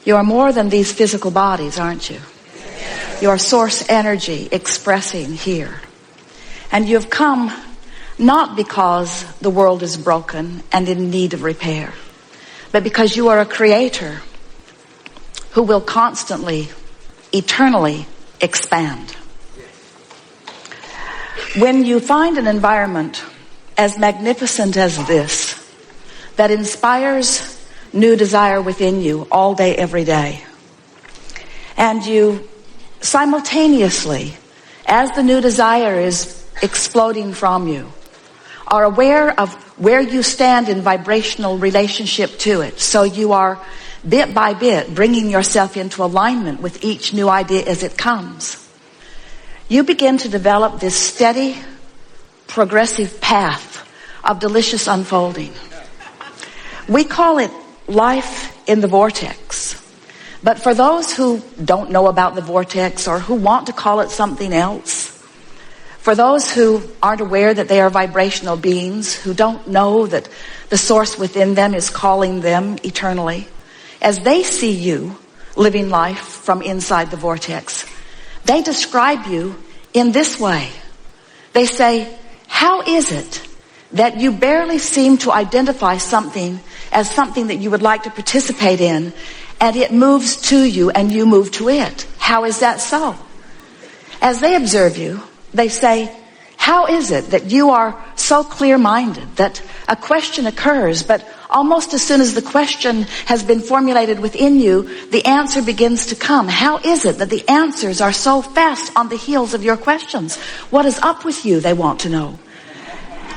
You are more than these physical bodies, aren't you? You are source energy expressing here. And you have come not because the world is broken and in need of repair, but because you are a creator who will constantly, eternally expand. When you find an environment as magnificent as this, that inspires new desire within you all day, every day, and you simultaneously, as the new desire is exploding from you, are aware of where you stand in vibrational relationship to it. So you are bit by bit bringing yourself into alignment with each new idea as it comes. You begin to develop this steady, progressive path of delicious unfolding. We call it life in the vortex. But for those who don't know about the vortex or who want to call it something else, for those who aren't aware that they are vibrational beings, who don't know that the source within them is calling them eternally, as they see you living life from inside the vortex, they describe you in this way. They say, how is it that you barely seem to identify something as something that you would like to participate in, and it moves to you and you move to it? How is that so? As they observe you, they say, how is it that you are so clear-minded that a question occurs, but almost as soon as the question has been formulated within you, the answer begins to come? How is it that the answers are so fast on the heels of your questions? What is up with you, they want to know.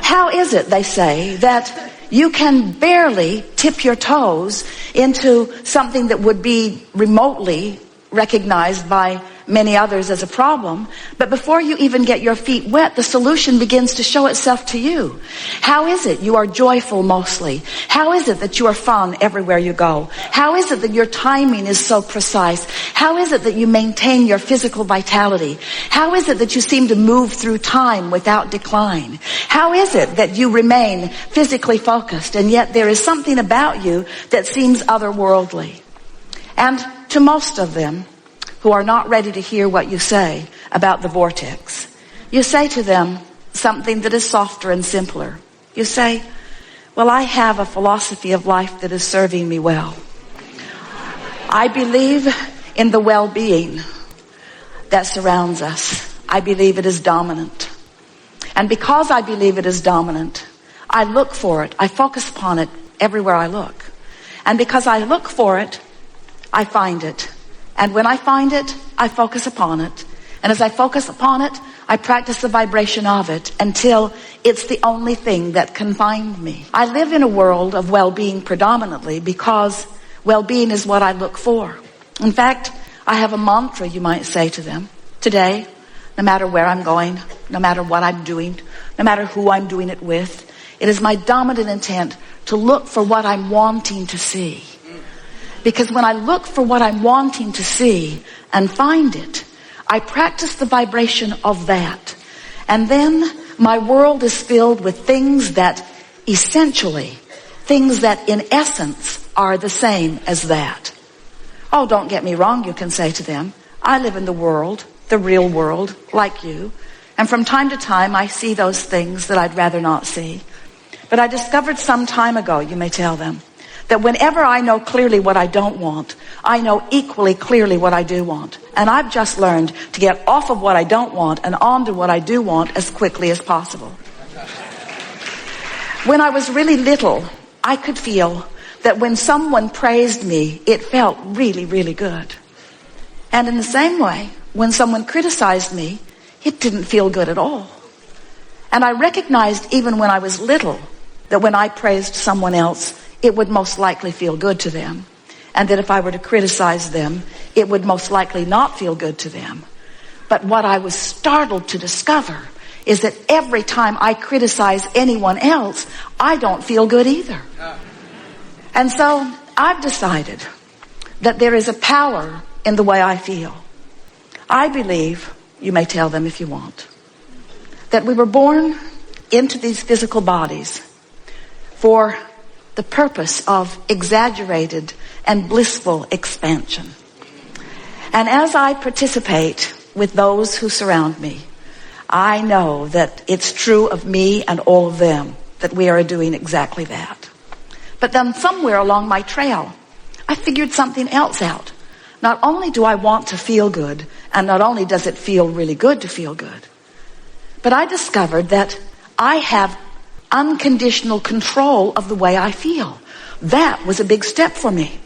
How is it, they say, that you can barely tip your toes into something that would be remotely recognized by many others as a problem, but before you even get your feet wet, the solution begins to show itself to you? How is it you are joyful mostly? How is it that you are fun everywhere you go? How is it that your timing is so precise? How is it that you maintain your physical vitality? How is it that you seem to move through time without decline? How is it that you remain physically focused, and yet there is something about you that seems otherworldly? And to most of them who are not ready to hear what you say about the vortex, you say to them something that is softer and simpler. You say, well, I have a philosophy of life that is serving me well. I believe in the well-being that surrounds us. I believe it is dominant. And because I believe it is dominant, I look for it. I focus upon it everywhere I look. And because I look for it, I find it. And when I find it, I focus upon it. And as I focus upon it, I practice the vibration of it until it's the only thing that can find me. I live in a world of well-being predominantly because well-being is what I look for. In fact, I have a mantra, you might say to them. Today, no matter where I'm going, no matter what I'm doing, no matter who I'm doing it with, it is my dominant intent to look for what I'm wanting to see. Because when I look for what I'm wanting to see and find it, I practice the vibration of that. And then my world is filled with things that essentially, things that in essence are the same as that. Oh, don't get me wrong, you can say to them. I live in the world, the real world, like you. And from time to time, I see those things that I'd rather not see. But I discovered some time ago, you may tell them, that whenever I know clearly what I don't want, I know equally clearly what I do want. And I've just learned to get off of what I don't want and on to what I do want as quickly as possible. When I was really little, I could feel that when someone praised me, it felt really, really good. And in the same way, when someone criticized me, it didn't feel good at all. And I recognized even when I was little that when I praised someone else, it would most likely feel good to them. And that if I were to criticize them, it would most likely not feel good to them. But what I was startled to discover is that every time I criticize anyone else, I don't feel good either. And so I've decided that there is a power in the way I feel. I believe, you may tell them if you want, that we were born into these physical bodies for the purpose of exaggerated and blissful expansion. And as I participate with those who surround me, I know that it's true of me and all of them that we are doing exactly that. But then somewhere along my trail, I figured something else out. Not only do I want to feel good, and not only does it feel really good to feel good, but I discovered that I have unconditional control of the way I feel. That was a big step for me.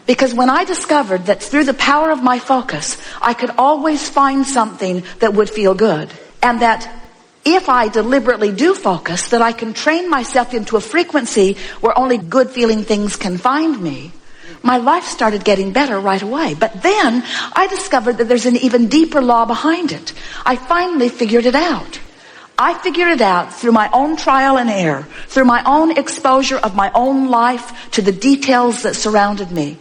Because when I discovered that through the power of my focus, I could always find something that would feel good, and that if I deliberately do focus, that I can train myself into a frequency where only good feeling things can find me, my life started getting better right away. But then I discovered that there's an even deeper law behind it. I finally figured it out. I figured it out through my own trial and error, through my own exposure of my own life to the details that surrounded me.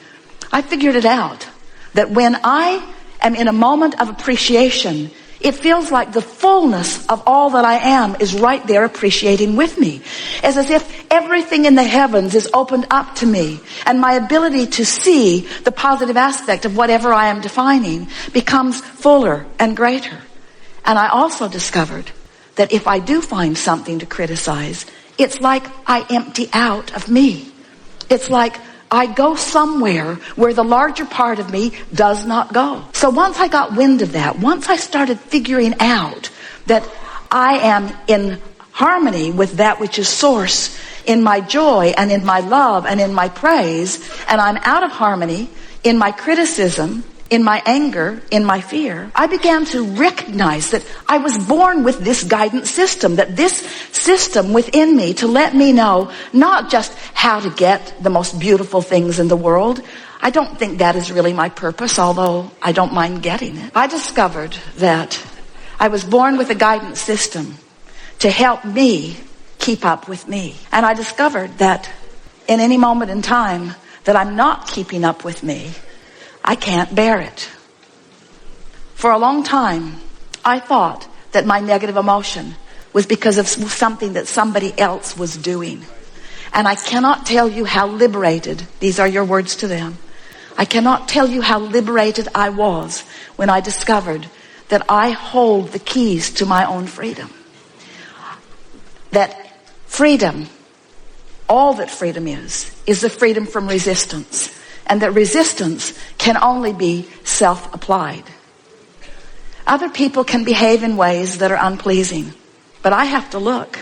I figured it out that when I am in a moment of appreciation, it feels like the fullness of all that I am is right there appreciating with me. It's as if everything in the heavens is opened up to me, and my ability to see the positive aspect of whatever I am defining becomes fuller and greater. And I also discovered that if I do find something to criticize, it's like I empty out of me. It's like I go somewhere where the larger part of me does not go. So once I got wind of that, once I started figuring out that I am in harmony with that which is source in my joy and in my love and in my praise, and I'm out of harmony in my criticism, in my anger, in my fear, I began to recognize that I was born with this guidance system, that this system within me to let me know not just how to get the most beautiful things in the world. I don't think that is really my purpose, although I don't mind getting it. I discovered that I was born with a guidance system to help me keep up with me. And I discovered that in any moment in time that I'm not keeping up with me, I can't bear it. For a long time, I thought that my negative emotion was because of something that somebody else was doing. And I cannot tell you how liberated, these are your words to them, I cannot tell you how liberated I was when I discovered that I hold the keys to my own freedom. That freedom, all that freedom is the freedom from resistance. And that resistance can only be self-applied. Other people can behave in ways that are unpleasing, but I have to look.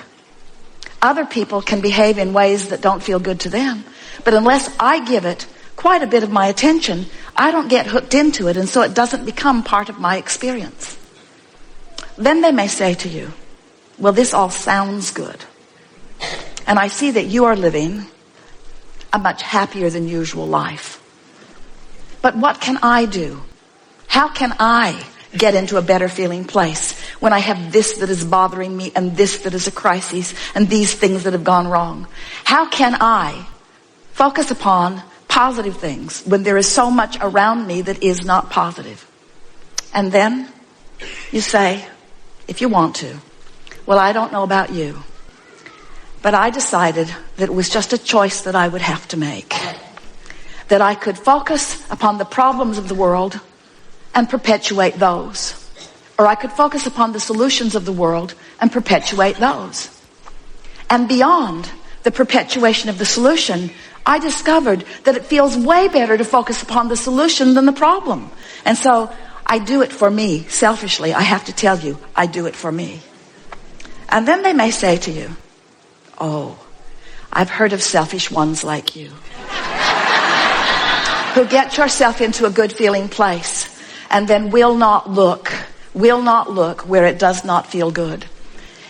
Other people can behave in ways that don't feel good to them, but unless I give it quite a bit of my attention, I don't get hooked into it, and so it doesn't become part of my experience. Then they may say to you, well, this all sounds good, and I see that you are living a much happier than usual life. But what can I do? How can I get into a better feeling place when I have this that is bothering me and this that is a crisis and these things that have gone wrong? How can I focus upon positive things when there is so much around me that is not positive? And then you say, if you want to, well, I don't know about you, but I decided that it was just a choice that I would have to make. That I could focus upon the problems of the world and perpetuate those. Or I could focus upon the solutions of the world and perpetuate those. And beyond the perpetuation of the solution, I discovered that it feels way better to focus upon the solution than the problem. And so I do it for me, selfishly. I have to tell you, I do it for me. And then they may say to you, oh, I've heard of selfish ones like you who get yourself into a good feeling place and then will not look where it does not feel good.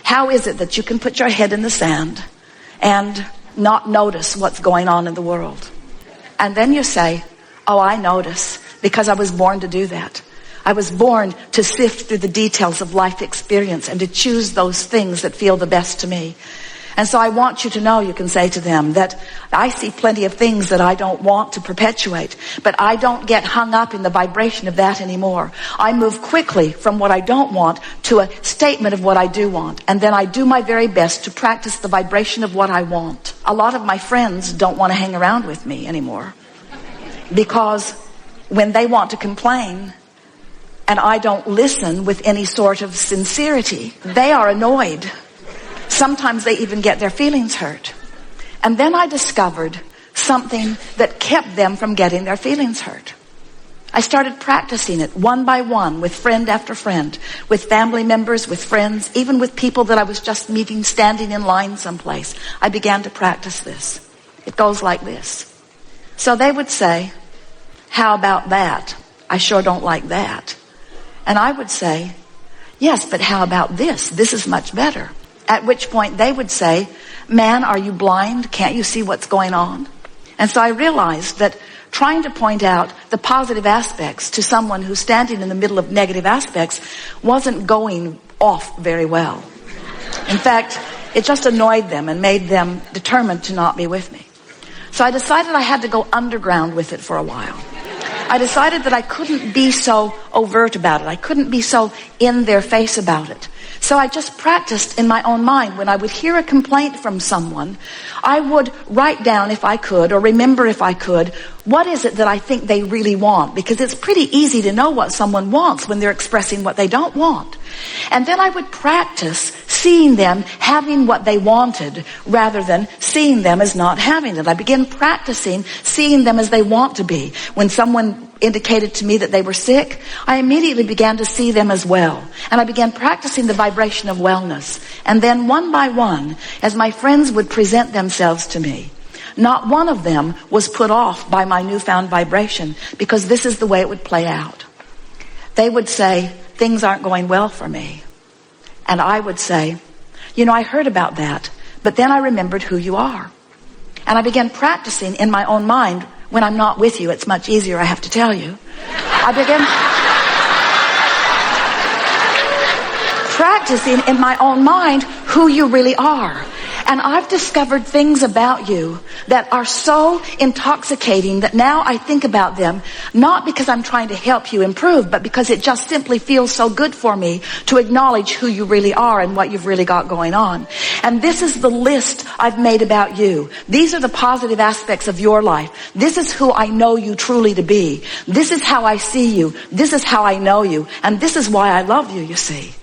How is it that you can put your head in the sand and not notice what's going on in the world? And then you say, oh, I notice because I was born to do that. I was born to sift through the details of life experience and to choose those things that feel the best to me. And so I want you to know, you can say to them, that I see plenty of things that I don't want to perpetuate, but I don't get hung up in the vibration of that anymore. I move quickly from what I don't want to a statement of what I do want. And then I do my very best to practice the vibration of what I want. A lot of my friends don't want to hang around with me anymore, because when they want to complain and I don't listen with any sort of sincerity, they are annoyed. Sometimes they even get their feelings hurt. And then I discovered something that kept them from getting their feelings hurt. I started practicing it one by one with friend after friend, with family members, with friends, even with people that I was just meeting standing in line someplace. I began to practice this. It goes like this. So they would say, how about that? I sure don't like that. And I would say, yes, but how about this? This is much better. At which point they would say, man, are you blind? Can't you see what's going on? And so I realized that trying to point out the positive aspects to someone who's standing in the middle of negative aspects wasn't going off very well. In fact, it just annoyed them and made them determined to not be with me. So I decided I had to go underground with it for a while. I decided that I couldn't be so overt about it. I couldn't be so in their face about it. So I just practiced in my own mind. When I would hear a complaint from someone, I would write down if I could, or remember if I could, what is it that I think they really want? Because it's pretty easy to know what someone wants when they're expressing what they don't want. And then I would practice seeing them having what they wanted rather than seeing them as not having it. I began practicing seeing them as they want to be. When someone indicated to me that they were sick, I immediately began to see them as well. And I began practicing the vibration of wellness. And then one by one, as my friends would present themselves to me, not one of them was put off by my newfound vibration, because this is the way it would play out. They would say, things aren't going well for me. And I would say, I heard about that, but then I remembered who you are. And I began practicing in my own mind. When I'm not with you, it's much easier, I have to tell you. I began practicing in my own mind who you really are. And I've discovered things about you that are so intoxicating that now I think about them, not because I'm trying to help you improve, but because it just simply feels so good for me to acknowledge who you really are and what you've really got going on. And this is the list I've made about you. These are the positive aspects of your life. This is who I know you truly to be. This is how I see you. This is how I know you. And this is why I love you, you see.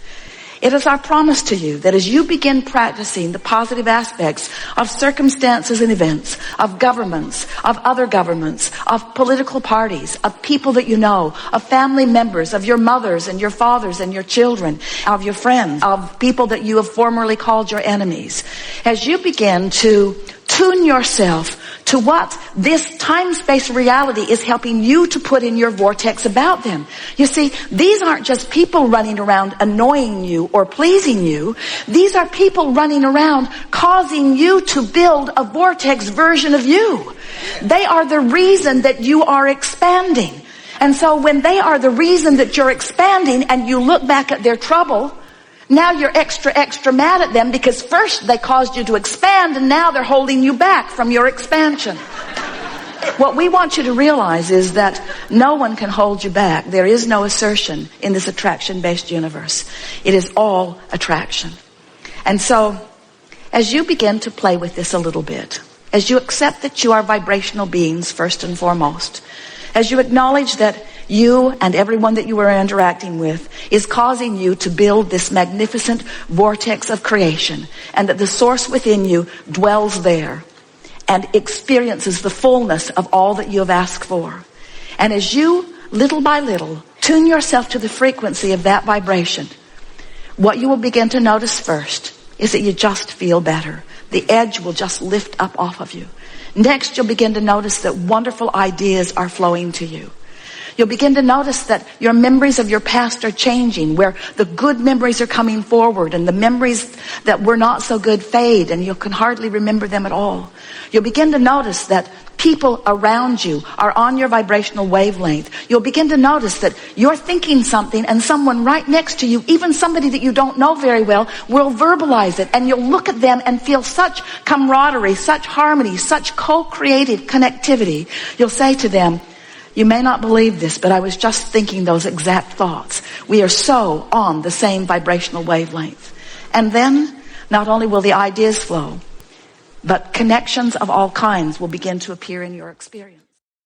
It is our promise to you that as you begin practicing the positive aspects of circumstances and events, of governments, of other governments, of political parties, of people that you know, of family members, of your mothers and your fathers and your children, of your friends, of people that you have formerly called your enemies, as you begin to tune yourself to what this time-space reality is helping you to put in your vortex about them. You see, these aren't just people running around annoying you or pleasing you. These are people running around causing you to build a vortex version of you. They are the reason that you are expanding. And so when they are the reason that you're expanding and you look back at their trouble, now you're extra mad at them because first they caused you to expand and now they're holding you back from your expansion. What we want you to realize is that no one can hold you back. There is no assertion in this attraction-based universe. It is all attraction. And so, as you begin to play with this a little bit, as you accept that you are vibrational beings first and foremost, as you acknowledge that you and everyone that you are interacting with is causing you to build this magnificent vortex of creation, and that the source within you dwells there and experiences the fullness of all that you have asked for. And as you, little by little, tune yourself to the frequency of that vibration, what you will begin to notice first is that you just feel better. The edge will just lift up off of you. Next, you'll begin to notice that wonderful ideas are flowing to you. You'll begin to notice that your memories of your past are changing, where the good memories are coming forward and the memories that were not so good fade and you can hardly remember them at all. You'll begin to notice that people around you are on your vibrational wavelength. You'll begin to notice that you're thinking something and someone right next to you, even somebody that you don't know very well, will verbalize it, and you'll look at them and feel such camaraderie, such harmony, such co-creative connectivity. You'll say to them, "You may not believe this, but I was just thinking those exact thoughts." We are so on the same vibrational wavelength. And then not only will the ideas flow, but connections of all kinds will begin to appear in your experience.